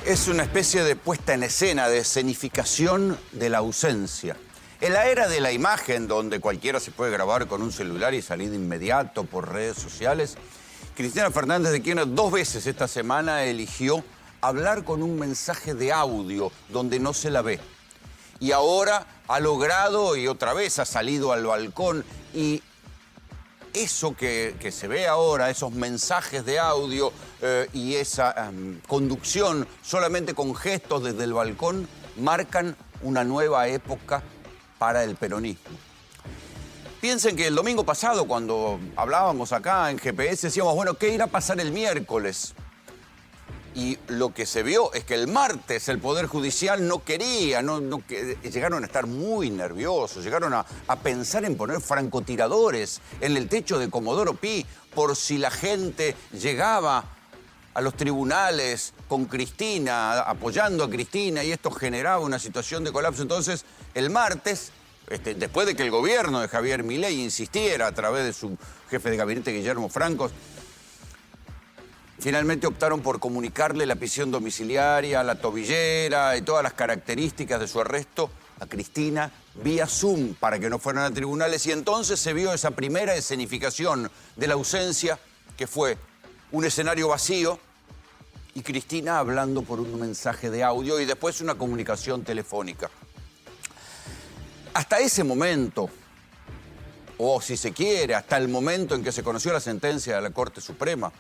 Es una especie de puesta en escena, de escenificación de la ausencia. En la era de la imagen, donde cualquiera se puede grabar con un celular y salir de inmediato por redes sociales, Cristina Fernández de Kirchner 2 veces esta semana eligió hablar con un mensaje de audio donde no se la ve. Y ahora ha logrado, y otra vez ha salido al balcón, y eso que se ve ahora, esos mensajes de audio y esa conducción solamente con gestos desde el balcón, marcan una nueva época para el peronismo. Piensen que el domingo pasado, cuando hablábamos acá en GPS, decíamos, bueno, ¿qué irá a pasar el miércoles? Y lo que se vio es que el martes el Poder Judicial no quería, llegaron a estar muy nerviosos, llegaron a pensar en poner francotiradores en el techo de Comodoro Pi por si la gente llegaba a los tribunales con Cristina, apoyando a Cristina, y esto generaba una situación de colapso. Entonces, el martes, después de que el gobierno de Javier Milei insistiera a través de su jefe de gabinete, Guillermo Franco, finalmente optaron por comunicarle la prisión domiciliaria, la tobillera y todas las características de su arresto a Cristina vía Zoom para que no fueran a tribunales. Y entonces se vio esa primera escenificación de la ausencia, que fue un escenario vacío y Cristina hablando por un mensaje de audio y después una comunicación telefónica. Hasta ese momento, o si se quiere, hasta el momento en que se conoció la sentencia de la Corte Suprema,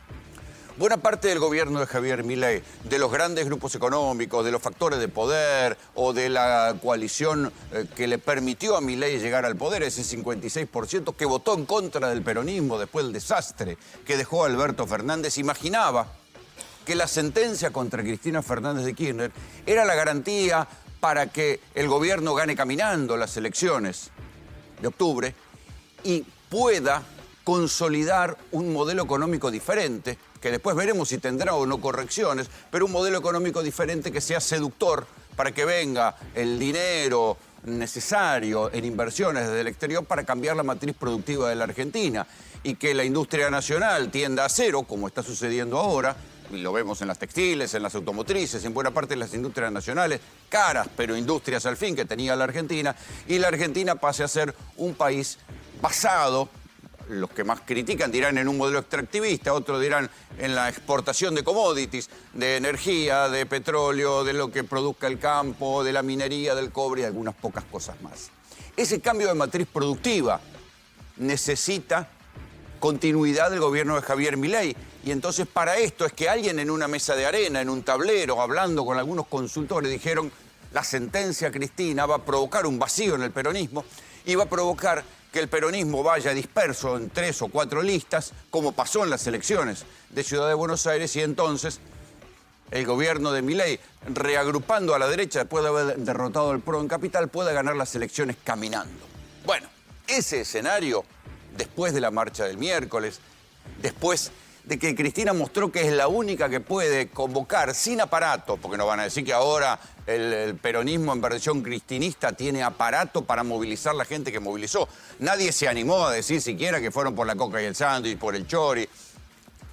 buena parte del gobierno de Javier Milei, de los grandes grupos económicos, de los factores de poder o de la coalición que le permitió a Milei llegar al poder, ese 56% que votó en contra del peronismo después del desastre que dejó Alberto Fernández, imaginaba que la sentencia contra Cristina Fernández de Kirchner era la garantía para que el gobierno gane caminando las elecciones de octubre y pueda consolidar un modelo económico diferente, que después veremos si tendrá o no correcciones, pero un modelo económico diferente que sea seductor para que venga el dinero necesario en inversiones desde el exterior para cambiar la matriz productiva de la Argentina y que la industria nacional tienda a cero, como está sucediendo ahora, y lo vemos en las textiles, en las automotrices, en buena parte de las industrias nacionales, caras, pero industrias al fin que tenía la Argentina, y la Argentina pase a ser un país basado, los que más critican dirán en un modelo extractivista, otros dirán en la exportación de commodities, de energía, de petróleo, de lo que produzca el campo, de la minería, del cobre y algunas pocas cosas más. Ese cambio de matriz productiva necesita continuidad del gobierno de Javier Milei. Y entonces para esto es que alguien en una mesa de arena, en un tablero, hablando con algunos consultores, dijeron la sentencia Cristina va a provocar un vacío en el peronismo y va a provocar que el peronismo vaya disperso en 3 o 4 listas, como pasó en las elecciones de Ciudad de Buenos Aires, y entonces el gobierno de Milei, reagrupando a la derecha después de haber derrotado al PRO en Capital, pueda ganar las elecciones caminando. Bueno, ese escenario, después de la marcha del miércoles, después de que Cristina mostró que es la única que puede convocar sin aparato, porque no van a decir que ahora el peronismo en versión cristinista tiene aparato para movilizar la gente que movilizó. Nadie se animó a decir siquiera que fueron por la coca y el sándwich, por el chori.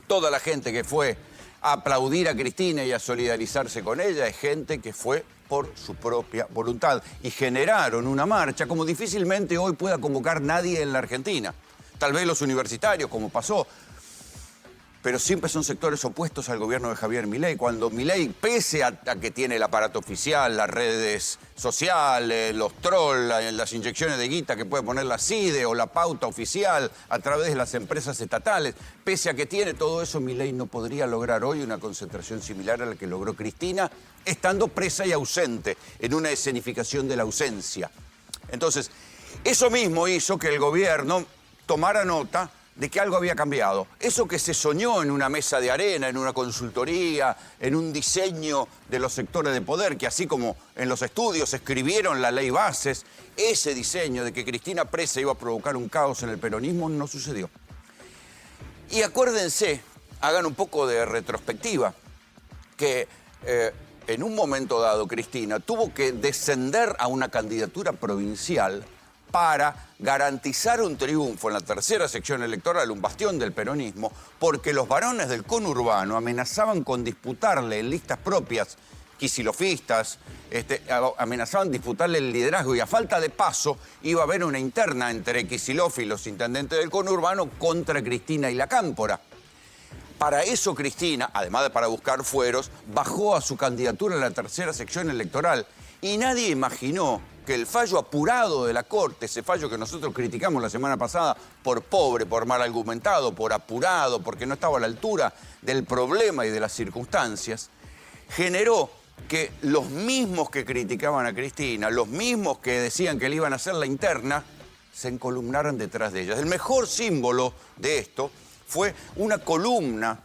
Toda la gente que fue a aplaudir a Cristina y a solidarizarse con ella es gente que fue por su propia voluntad y generaron una marcha como difícilmente hoy pueda convocar nadie en la Argentina. Tal vez los universitarios, como pasó, pero siempre son sectores opuestos al gobierno de Javier Milei. Cuando Milei, pese a que tiene el aparato oficial, las redes sociales, los trolls, las inyecciones de guita que puede poner la CIDE o la pauta oficial a través de las empresas estatales, pese a que tiene todo eso, Milei no podría lograr hoy una concentración similar a la que logró Cristina, estando presa y ausente en una escenificación de la ausencia. Entonces, eso mismo hizo que el gobierno tomara nota de que algo había cambiado. Eso que se soñó en una mesa de arena, en una consultoría, en un diseño de los sectores de poder, que así como en los estudios escribieron la ley bases, ese diseño de que Cristina presa iba a provocar un caos en el peronismo no sucedió. Y acuérdense, hagan un poco de retrospectiva, que en un momento dado Cristina tuvo que descender a una candidatura provincial para garantizar un triunfo en la tercera sección electoral, un bastión del peronismo, porque los varones del conurbano amenazaban con disputarle en listas propias quisilofistas, amenazaban disputarle el liderazgo y a falta de paso iba a haber una interna entre Kicillof y los intendentes del conurbano contra Cristina y la Cámpora. Para eso Cristina, además de para buscar fueros, bajó a su candidatura en la tercera sección electoral y nadie imaginó que el fallo apurado de la Corte, ese fallo que nosotros criticamos la semana pasada por pobre, por mal argumentado, por apurado, porque no estaba a la altura del problema y de las circunstancias, generó que los mismos que criticaban a Cristina, los mismos que decían que le iban a hacer la interna, se encolumnaran detrás de ella. El mejor símbolo de esto fue una columna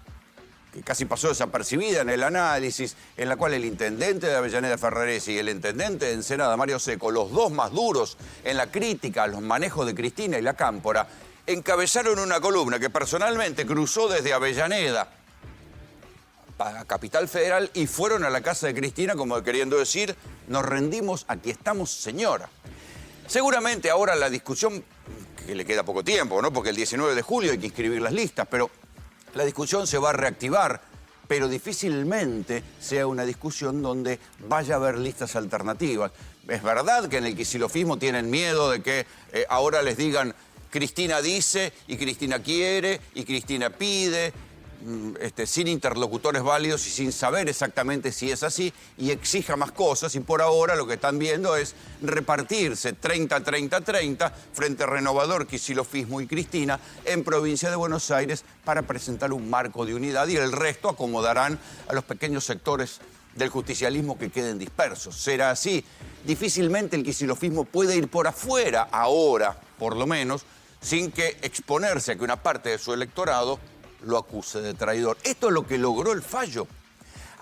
que casi pasó desapercibida en el análisis, en la cual el intendente de Avellaneda Ferraresi y el intendente de Ensenada, Mario Secco, los dos más duros en la crítica a los manejos de Cristina y la Cámpora, encabezaron una columna que personalmente cruzó desde Avellaneda a Capital Federal y fueron a la casa de Cristina como queriendo decir, nos rendimos, aquí estamos, señora. Seguramente ahora la discusión, que le queda poco tiempo, ¿no? Porque el 19 de julio hay que inscribir las listas, pero la discusión se va a reactivar, pero difícilmente sea una discusión donde vaya a haber listas alternativas. Es verdad que en el quisilofismo tienen miedo de que ahora les digan Cristina dice y Cristina quiere y Cristina pide, sin interlocutores válidos y sin saber exactamente si es así, y exija más cosas, y por ahora lo que están viendo es repartirse 30-30-30 frente a Renovador, Kicilofismo y Cristina en provincia de Buenos Aires para presentar un marco de unidad y el resto acomodarán a los pequeños sectores del justicialismo que queden dispersos. Será así. Difícilmente el kicilofismo puede ir por afuera, ahora por lo menos, sin que exponerse a que una parte de su electorado lo acuse de traidor. Esto es lo que logró el fallo.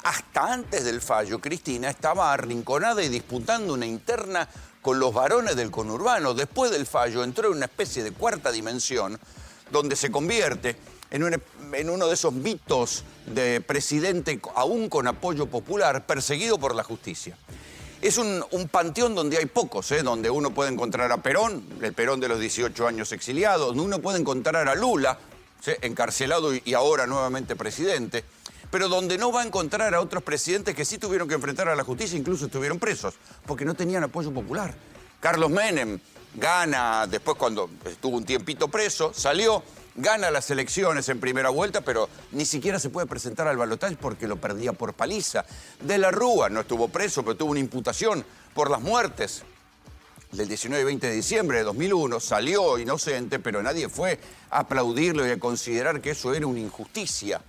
Hasta antes del fallo, Cristina estaba arrinconada y disputando una interna con los varones del conurbano. Después del fallo entró en una especie de cuarta dimensión, donde se convierte en uno de esos mitos de presidente aún con apoyo popular, perseguido por la justicia. Es un panteón donde hay pocos, donde uno puede encontrar a Perón, el Perón de los 18 años exiliado, donde uno puede encontrar a Lula, encarcelado y ahora nuevamente presidente, pero donde no va a encontrar a otros presidentes que sí tuvieron que enfrentar a la justicia, incluso estuvieron presos, porque no tenían apoyo popular. Carlos Menem gana, después cuando estuvo un tiempito preso, salió, gana las elecciones en primera vuelta, pero ni siquiera se puede presentar al balotaje porque lo perdía por paliza. De la Rúa no estuvo preso, pero tuvo una imputación por las muertes del 19 y 20 de diciembre de 2001, salió inocente, pero nadie fue a aplaudirlo y a considerar que eso era una injusticia.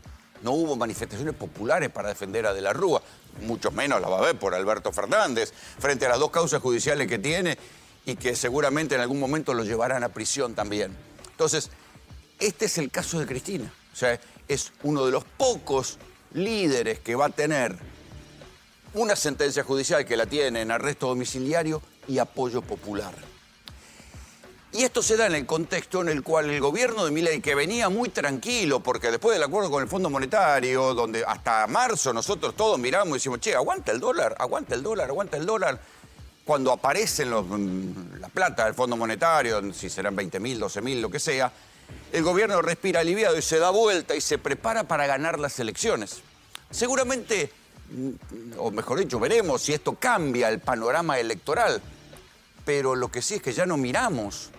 No hubo manifestaciones populares para defender a De la Rúa, mucho menos la va a haber por Alberto Fernández, frente a las dos causas judiciales que tiene y que seguramente en algún momento lo llevarán a prisión también. Entonces, este es el caso de Cristina. O sea, es uno de los pocos líderes que va a tener una sentencia judicial que la tiene en arresto domiciliario y apoyo popular. Y esto se da en el contexto en el cual el gobierno de Milei, que venía muy tranquilo, porque después del acuerdo con el Fondo Monetario, donde hasta marzo nosotros todos miramos y decimos, che, aguanta el dólar, aguanta el dólar, aguanta el dólar. Cuando aparecen la plata del Fondo Monetario, si serán 20.000, 12.000, lo que sea, el gobierno respira aliviado y se da vuelta y se prepara para ganar las elecciones. Seguramente, o mejor dicho, veremos si esto cambia el panorama electoral, pero lo que sí es que ya no miramos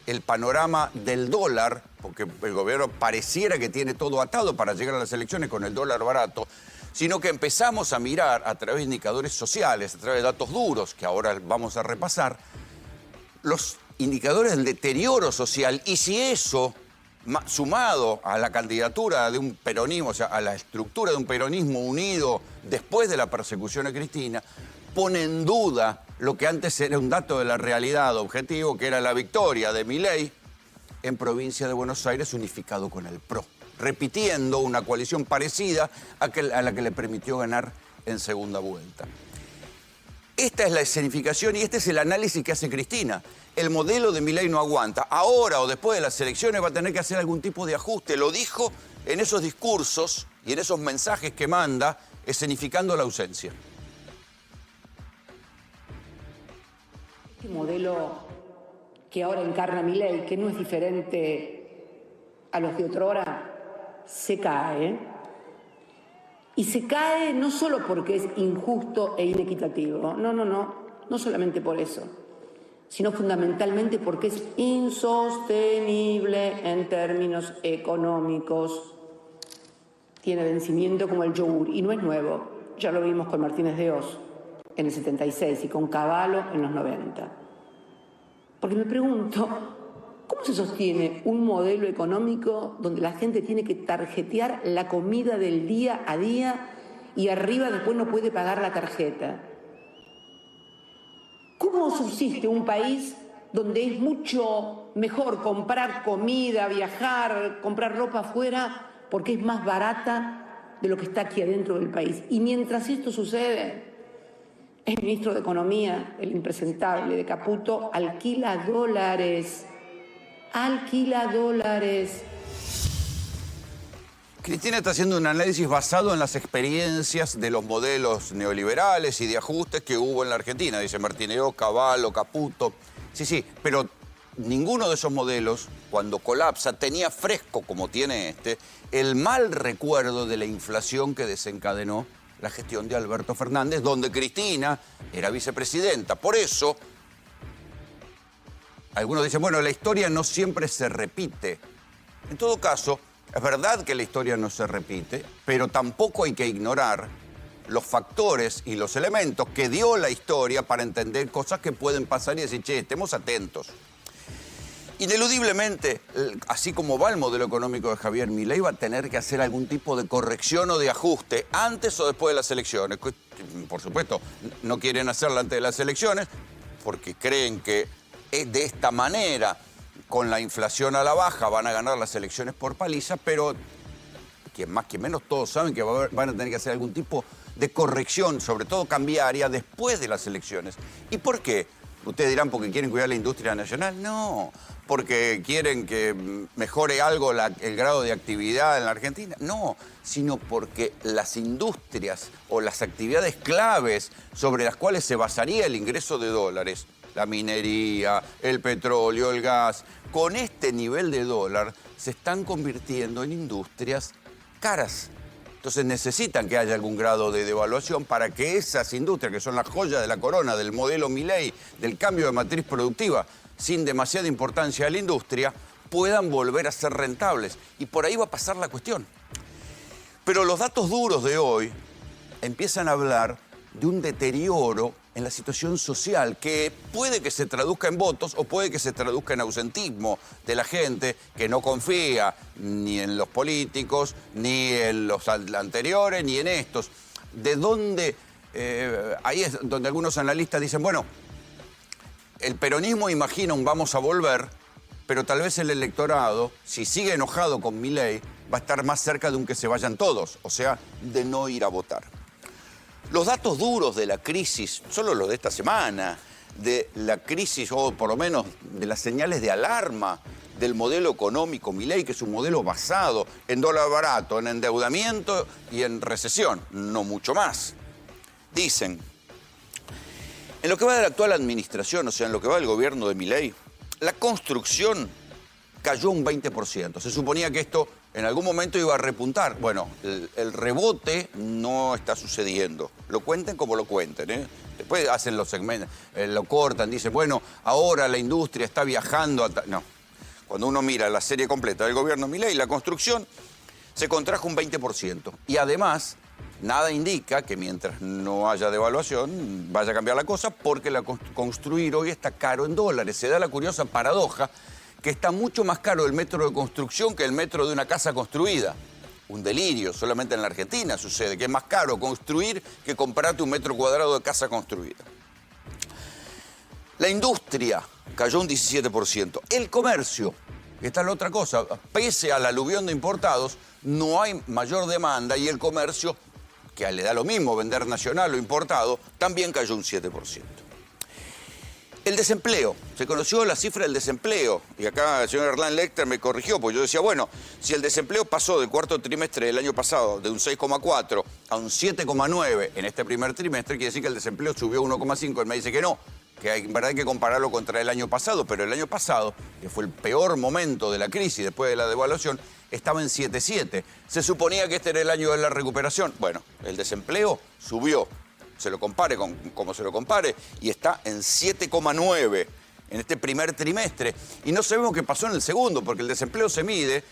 el panorama del dólar, porque el gobierno pareciera que tiene todo atado para llegar a las elecciones con el dólar barato, sino que empezamos a mirar a través de indicadores sociales, a través de datos duros, que ahora vamos a repasar, los indicadores del deterioro social, y si eso, sumado a la candidatura de un peronismo, o sea, a la estructura de un peronismo unido después de la persecución a Cristina, pone en duda lo que antes era un dato de la realidad objetivo, que era la victoria de Milei en provincia de Buenos Aires unificado con el PRO, repitiendo una coalición parecida a la que le permitió ganar en segunda vuelta. Esta es la escenificación y este es el análisis que hace Cristina. El modelo de Milei no aguanta. Ahora o después de las elecciones va a tener que hacer algún tipo de ajuste. Lo dijo en esos discursos y en esos mensajes que manda, escenificando la ausencia. Este modelo que ahora encarna Milei, que no es diferente a los de otrora, se cae. Y se cae no solo porque es injusto e inequitativo, no solamente por eso, sino fundamentalmente porque es insostenible en términos económicos. Tiene vencimiento como el yogur y no es nuevo, ya lo vimos con Martínez de Oz en el 76 y con Cavallo en los 90. Porque me pregunto, ¿cómo se sostiene un modelo económico donde la gente tiene que tarjetear la comida del día a día y arriba después no puede pagar la tarjeta? ¿Cómo subsiste un país donde es mucho mejor comprar comida, viajar, comprar ropa afuera porque es más barata de lo que está aquí adentro del país? Y mientras esto sucede, el ministro de Economía, el impresentable de Caputo, alquila dólares. Cristina está haciendo un análisis basado en las experiencias de los modelos neoliberales y de ajustes que hubo en la Argentina. Dice Martínez, Cavallo, Caputo. Sí, pero ninguno de esos modelos, cuando colapsa, tenía fresco, como tiene este, el mal recuerdo de la inflación que desencadenó la gestión de Alberto Fernández, donde Cristina era vicepresidenta. Por eso, algunos dicen, bueno, la historia no siempre se repite. En todo caso, es verdad que la historia no se repite, pero tampoco hay que ignorar los factores y los elementos que dio la historia para entender cosas que pueden pasar y decir, che, estemos atentos. Ineludiblemente, así como va el modelo económico de Javier Milei, va a tener que hacer algún tipo de corrección o de ajuste antes o después de las elecciones. Por supuesto, no quieren hacerlo antes de las elecciones porque creen que de esta manera, con la inflación a la baja, van a ganar las elecciones por paliza, pero quien más, quien menos, todos saben que van a tener que hacer algún tipo de corrección, sobre todo cambiaria, después de las elecciones. ¿Y por qué? Ustedes dirán, ¿porque quieren cuidar la industria nacional? No. ¿Porque quieren que mejore algo el grado de actividad en la Argentina? No, sino porque las industrias o las actividades claves sobre las cuales se basaría el ingreso de dólares, la minería, el petróleo, el gas, con este nivel de dólar se están convirtiendo en industrias caras. Entonces necesitan que haya algún grado de devaluación para que esas industrias, que son las joyas de la corona del modelo Milei, del cambio de matriz productiva, sin demasiada importancia a la industria, puedan volver a ser rentables. Y por ahí va a pasar la cuestión. Pero los datos duros de hoy empiezan a hablar de un deterioro en la situación social que puede que se traduzca en votos o puede que se traduzca en ausentismo de la gente que no confía ni en los políticos, ni en los anteriores, ni en estos. De dónde, ahí es donde algunos analistas dicen, bueno, el peronismo imagina un vamos a volver, pero tal vez el electorado, si sigue enojado con Milei, va a estar más cerca de un que se vayan todos, o sea, de no ir a votar. Los datos duros de la crisis, solo los de esta semana, de la crisis, o por lo menos de las señales de alarma del modelo económico Milei, que es un modelo basado en dólar barato, en endeudamiento y en recesión, no mucho más. Dicen, en lo que va de la actual administración, o sea, en lo que va del gobierno de Milei, la construcción cayó un 20%. Se suponía que esto en algún momento iba a repuntar. Bueno, el rebote no está sucediendo. Lo cuenten como lo cuenten, ¿eh? Después hacen los segmentos, lo cortan, dicen, bueno, ahora la industria está viajando a... No. Cuando uno mira la serie completa del gobierno Milei, la construcción se contrajo un 20%. Y además, nada indica que mientras no haya devaluación vaya a cambiar la cosa, porque construir hoy está caro en dólares. Se da la curiosa paradoja que está mucho más caro el metro de construcción que el metro de una casa construida. Un delirio, solamente en la Argentina sucede, que es más caro construir que comprarte un metro cuadrado de casa construida. La industria cayó un 17%. El comercio, que está la otra cosa, pese al aluvión de importados, no hay mayor demanda y el comercio, que le da lo mismo vender nacional o importado, también cayó un 7%. El desempleo, se conoció la cifra del desempleo, y acá el señor Hernán Lechter me corrigió, porque yo decía, bueno, si el desempleo pasó del cuarto trimestre del año pasado de un 6,4 a un 7,9 en este primer trimestre, quiere decir que el desempleo subió 1,5, él me dice que no, que en verdad hay que compararlo contra el año pasado, pero el año pasado, que fue el peor momento de la crisis después de la devaluación, estaba en 7,7. Se suponía que este era el año de la recuperación. Bueno, el desempleo subió, se lo compare con como se lo compare, y está en 7,9 en este primer trimestre. Y no sabemos qué pasó en el segundo, porque el desempleo se mide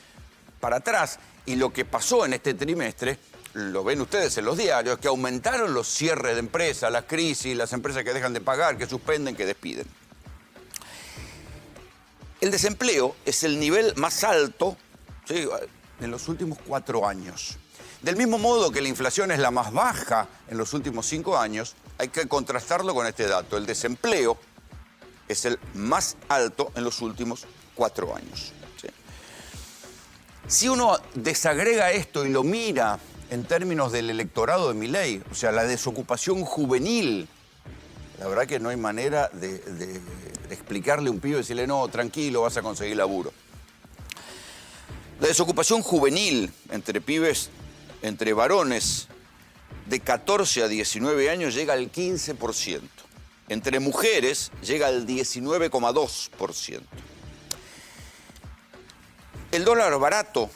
para atrás, y lo que pasó en este trimestre, lo ven ustedes en los diarios, que aumentaron los cierres de empresas, las crisis, las empresas que dejan de pagar, que suspenden, que despiden. El desempleo es el nivel más alto, ¿sí?, en los últimos 4 años. Del mismo modo que la inflación es la más baja en los últimos 5 años, hay que contrastarlo con este dato. El desempleo es el más alto en los últimos 4 años. ¿Sí? Si uno desagrega esto y lo mira en términos del electorado de Milei, o sea, la desocupación juvenil, la verdad que no hay manera de explicarle a un pibe y decirle, no, tranquilo, vas a conseguir laburo. La desocupación juvenil entre pibes, entre varones de 14 a 19 años llega al 15%. Entre mujeres llega al 19,2%. El dólar barato,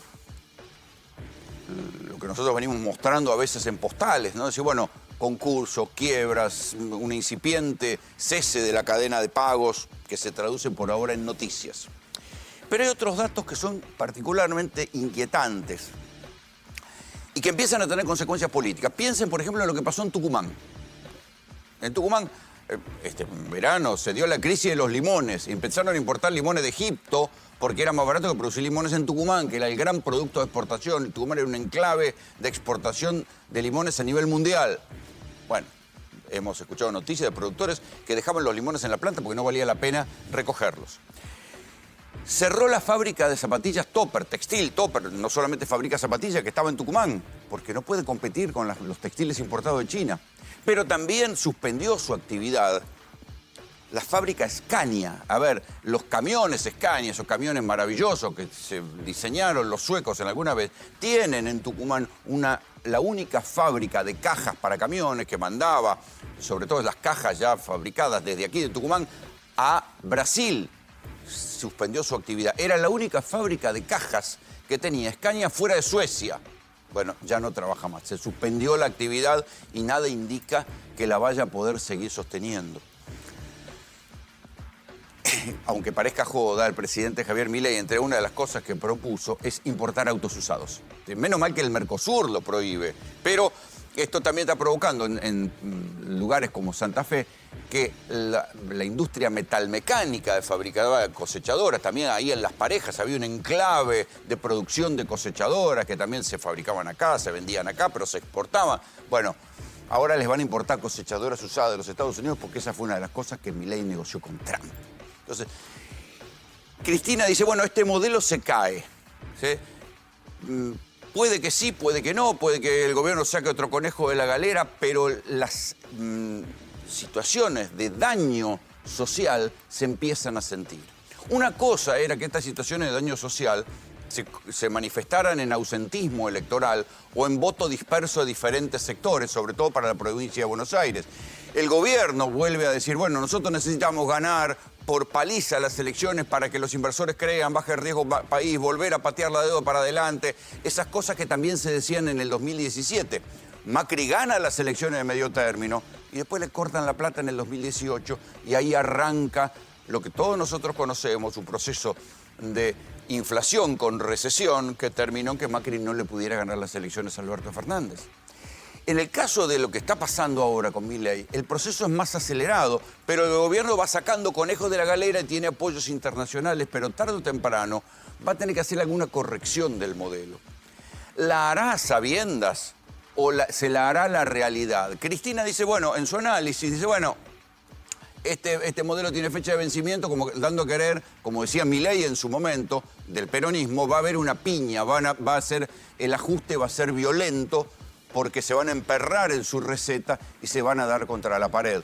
lo que nosotros venimos mostrando a veces en postales, ¿no? Decir, bueno, concursos, quiebras, un incipiente cese de la cadena de pagos que se traducen por ahora en noticias. Pero hay otros datos que son particularmente inquietantes y que empiezan a tener consecuencias políticas. Piensen, por ejemplo, en lo que pasó en Tucumán. En Tucumán, este verano, se dio la crisis de los limones y empezaron a importar limones de Egipto porque era más barato que producir limones en Tucumán, que era el gran producto de exportación. Tucumán era un enclave de exportación de limones a nivel mundial. Bueno, hemos escuchado noticias de productores que dejaban los limones en la planta porque no valía la pena recogerlos. Cerró la fábrica de zapatillas Topper, textil Topper, no solamente fabrica zapatillas, que estaba en Tucumán, porque no puede competir con los textiles importados de China. Pero también suspendió su actividad la fábrica Scania. A ver, los camiones Scania, esos camiones maravillosos que se diseñaron los suecos en alguna vez, tienen en Tucumán la única fábrica de cajas para camiones que mandaba, sobre todo las cajas ya fabricadas desde aquí de Tucumán, a Brasil. Suspendió su actividad. Era la única fábrica de cajas que tenía Scania fuera de Suecia. Bueno, ya no trabaja más. Se suspendió la actividad y nada indica que la vaya a poder seguir sosteniendo. Aunque parezca joda, el presidente Javier Milei, entre una de las cosas que propuso, es importar autos usados. Menos mal que el Mercosur lo prohíbe, pero esto también está provocando en lugares como Santa Fe que la industria metalmecánica de fabricadoras, cosechadoras, también ahí en Las Parejas había un enclave de producción de cosechadoras que también se fabricaban acá, se vendían acá, pero se exportaban. Bueno, ahora les van a importar cosechadoras usadas de los Estados Unidos porque esa fue una de las cosas que Milei negoció con Trump. Entonces, Cristina dice, bueno, este modelo se cae, ¿sí? Puede que sí, puede que no, puede que el gobierno saque otro conejo de la galera, pero las situaciones de daño social se empiezan a sentir. Una cosa era que estas situaciones de daño social se manifestaran en ausentismo electoral o en voto disperso de diferentes sectores, sobre todo para la provincia de Buenos Aires. El gobierno vuelve a decir, bueno, nosotros necesitamos ganar por paliza las elecciones para que los inversores crean, baje el riesgo país, volver a patear la deuda para adelante. Esas cosas que también se decían en el 2017. Macri gana las elecciones de medio término y después le cortan la plata en el 2018 y ahí arranca lo que todos nosotros conocemos, un proceso de inflación con recesión que terminó en que Macri no le pudiera ganar las elecciones a Alberto Fernández. En el caso de lo que está pasando ahora con Milei, el proceso es más acelerado, pero el gobierno va sacando conejos de la galera y tiene apoyos internacionales, pero tarde o temprano va a tener que hacer alguna corrección del modelo. ¿La hará a sabiendas o se la hará la realidad? Cristina dice, bueno, en su análisis, dice, bueno, este modelo tiene fecha de vencimiento, como dando a querer, como decía Milei en su momento, del peronismo, va a haber una piña, va a ser, el ajuste va a ser violento, porque se van a emperrar en su receta y se van a dar contra la pared.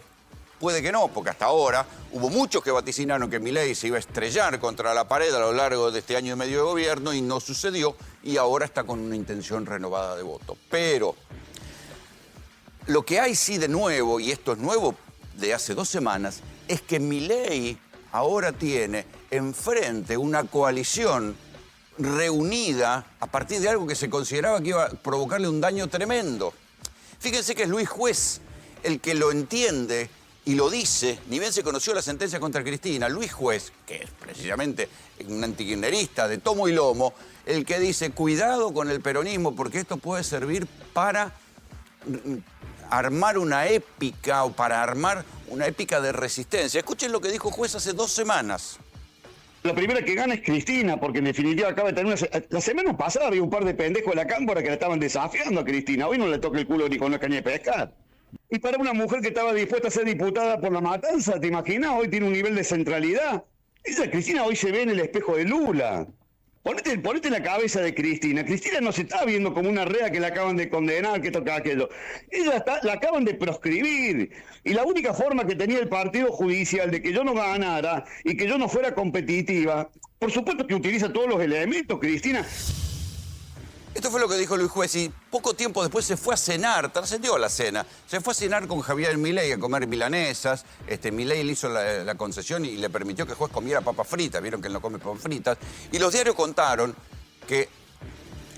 Puede que no, porque hasta ahora hubo muchos que vaticinaron que Milei se iba a estrellar contra la pared a lo largo de este año y medio de gobierno y no sucedió, y ahora está con una intención renovada de voto. Pero lo que hay sí de nuevo, y esto es nuevo de hace 2 semanas, es que Milei ahora tiene enfrente una coalición reunida a partir de algo que se consideraba que iba a provocarle un daño tremendo. Fíjense que es Luis Juez el que lo entiende y lo dice, ni bien se conoció la sentencia contra Cristina, Luis Juez, que es precisamente un antikirchnerista de tomo y lomo, el que dice, cuidado con el peronismo porque esto puede servir para armar una épica o para armar una épica de resistencia. Escuchen lo que dijo Juez hace 2 semanas. La primera que gana es Cristina, porque en definitiva acaba de tener una... La semana pasada había un par de pendejos de la Cámpora que la estaban desafiando a Cristina. Hoy no le toca el culo ni con una caña de pescar. Y para una mujer que estaba dispuesta a ser diputada por la matanza, ¿te imaginas? Hoy tiene un nivel de centralidad. Esa Cristina hoy se ve en el espejo de Lula. Ponete en la cabeza de Cristina. Cristina no se está viendo como una rea que la acaban de condenar, que toca aquello. La acaban de proscribir. Y la única forma que tenía el partido judicial de que yo no ganara y que yo no fuera competitiva, por supuesto que utiliza todos los elementos, Cristina. Esto fue lo que dijo Luis Juez y poco tiempo después se fue a cenar, trascendió la cena, se fue a cenar con Javier Milei a comer milanesas. Milei le hizo la concesión y le permitió que Juez comiera papas fritas, vieron que él no come papas fritas. Y los diarios contaron que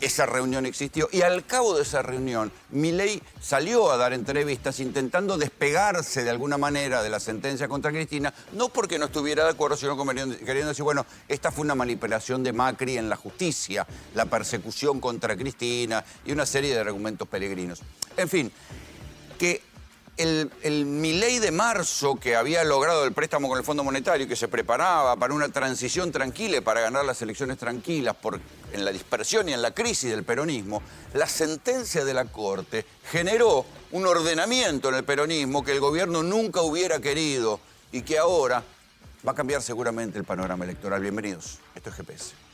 esa reunión existió y al cabo de esa reunión Milei salió a dar entrevistas intentando despegarse de alguna manera de la sentencia contra Cristina, no porque no estuviera de acuerdo, sino queriendo decir, bueno, esta fue una manipulación de Macri en la justicia, la persecución contra Cristina y una serie de argumentos peregrinos. En fin, que el Milei de marzo, que había logrado el préstamo con el Fondo Monetario y que se preparaba para una transición tranquila y para ganar las elecciones tranquilas en la dispersión y en la crisis del peronismo, la sentencia de la Corte generó un ordenamiento en el peronismo que el gobierno nunca hubiera querido y que ahora va a cambiar seguramente el panorama electoral. Bienvenidos, esto es GPS.